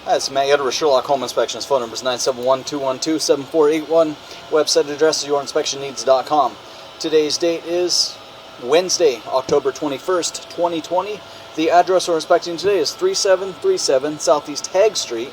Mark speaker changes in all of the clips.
Speaker 1: That's Matt Yetter with Sherlock Home Inspections. Phone number is 971-212-7481. Website address is yourinspectionneeds.com. Today's date is Wednesday, October 21st, 2020. The address we're inspecting today is 3737 Southeast Haig Street,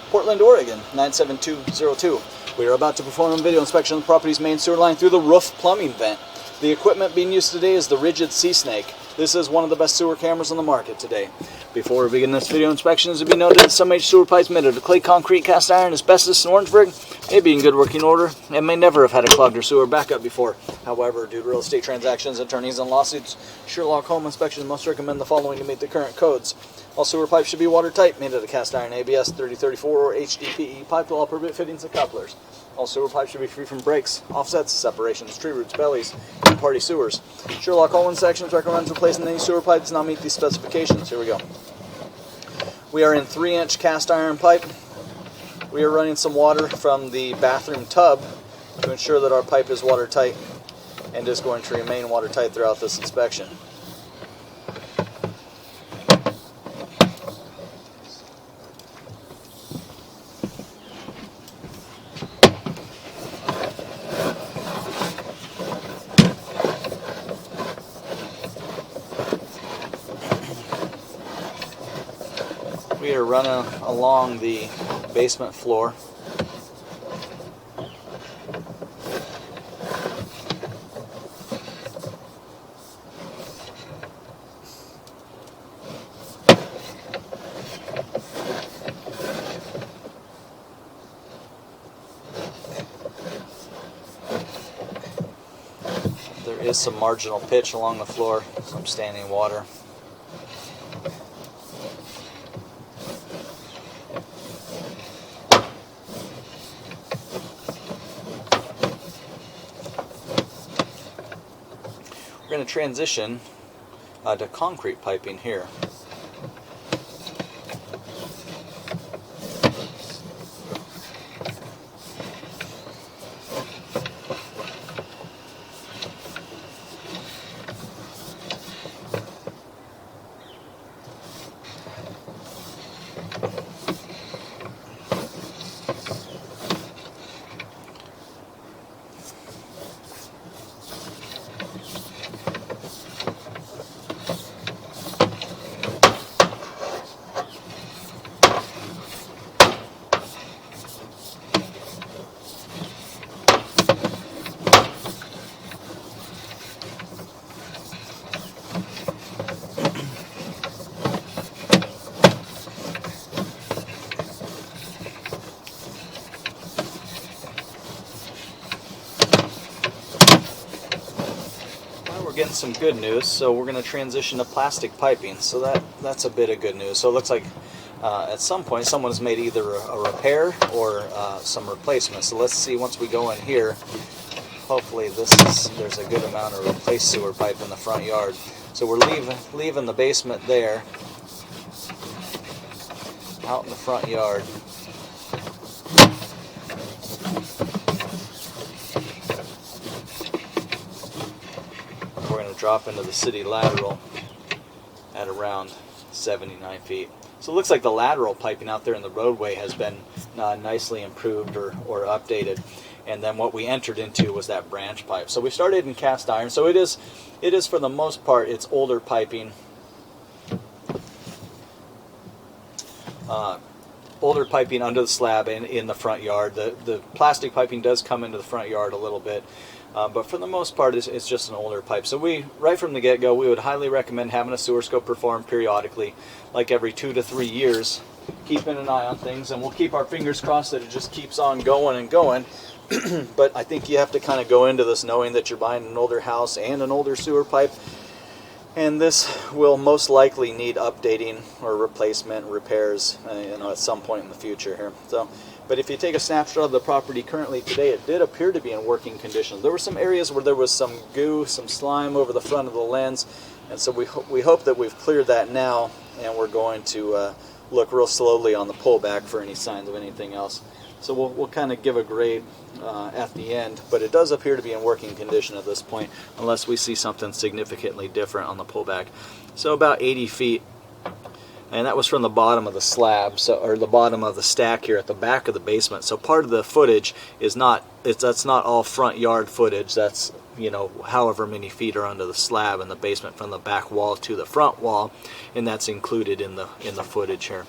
Speaker 1: Portland, Oregon, 97202. We are about to perform a video inspection of the property's main sewer line through the roof plumbing vent. The equipment being used today is the Rigid Sea Snake. This is one of the best sewer cameras on the market today. Before we begin this video inspection, it is to be noted that some sewer pipes made of clay, concrete, cast iron, asbestos, and Orangeburg may be in good working order and may never have had a clogged or sewer backup before. However, due to real estate transactions, attorneys, and lawsuits, Sherlock Home Inspections must recommend the following to meet the current codes. All sewer pipes should be watertight, made out of cast iron, ABS 3034 or HDPE pipe with all permit fittings and couplers. All sewer pipes should be free from breaks, offsets, separations, tree roots, bellies, and party sewers. Sherlock Home Inspections recommends replacing any sewer pipe that does not meet these specifications. Here we go. We are in 3-inch cast iron pipe. We are running some water from the bathroom tub to ensure that our pipe is watertight and is going to remain watertight throughout this inspection. We are running along the basement floor. There is some marginal pitch along the floor, some standing water. We're going to transition to concrete piping here. Getting some good news, so we're going to transition to plastic piping, so that's a bit of good news. So it looks like at some point someone has made either a repair or some replacement. So let's see, once we go in here, hopefully there's a good amount of replaced sewer pipe in the front yard. So we're leaving the basement there, out in the front yard. We're going to drop into the city lateral at around 79 feet. So it looks like the lateral piping out there in the roadway has been nicely improved or updated. And then what we entered into was that branch pipe. So we started in cast iron. So it is for the most part, it's older piping. Older piping under the slab and in the front yard. The plastic piping does come into the front yard a little bit. But for the most part, it's just an older pipe. So right from the get-go, we would highly recommend having a sewer scope performed periodically, like every 2 to 3 years, keeping an eye on things, and we'll keep our fingers crossed that it just keeps on going and going. But I think you have to kind of go into this knowing that you're buying an older house and an older sewer pipe, and this will most likely need updating or replacement, repairs, at some point in the future here. But if you take a snapshot of the property currently today, it did appear to be in working condition. There were some areas where there was some goo, some slime over the front of the lens, and so we hope that we've cleared that now, and we're going to look real slowly on the pullback for any signs of anything else. So we'll kind of give a grade at the end, but it does appear to be in working condition at this point, unless we see something significantly different on the pullback. So about 80 feet and that was from the bottom of the slab, so, or the bottom of the stack here at the back of the basement. So part of the footage is not, that's not all front yard footage. That's, you know, however many feet are under the slab in the basement from the back wall to the front wall, and that's included in the footage here.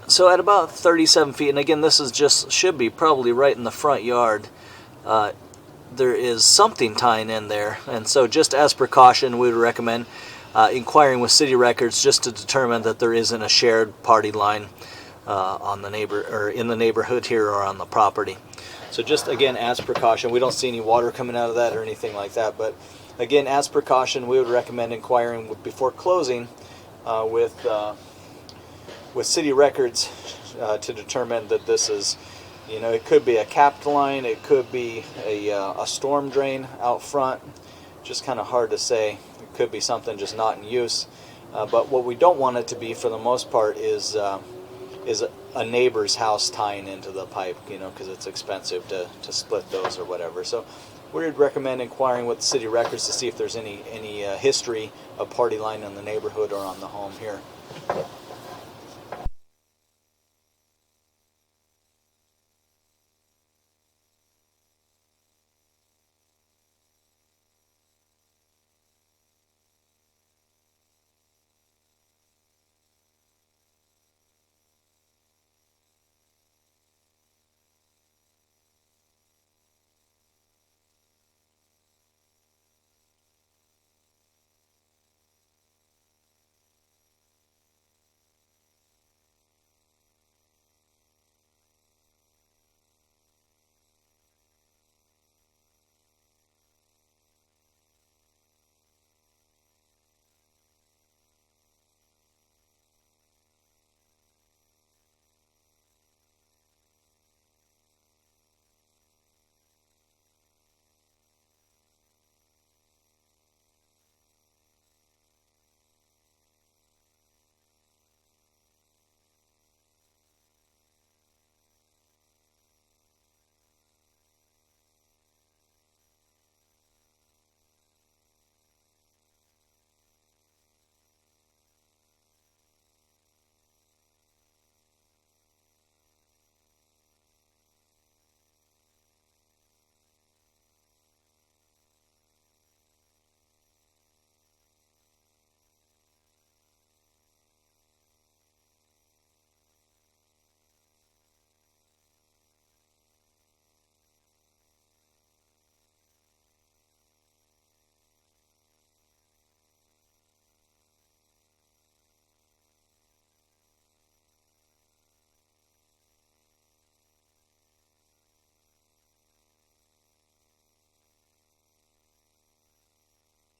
Speaker 1: So at about 37 feet, and again, this is just, should be probably right in the front yard, there is something tying in there. And so just as precaution, we would recommend inquiring with city records just to determine that there isn't a shared party line on the neighbor, or in the neighborhood here, or on the property. So just again, as precaution, we don't see any water coming out of that or anything like that, but again, as precaution, we would recommend inquiring before closing with city records to determine that this is, you know, it could be a capped line, it could be a storm drain out front. Just kind of hard to say. It could be something just not in use. But what we don't want it to be, for the most part, is a neighbor's house tying into the pipe, you know, because it's expensive to split those or whatever. So we would recommend inquiring with city records to see if there's any history of party line in the neighborhood or on the home here.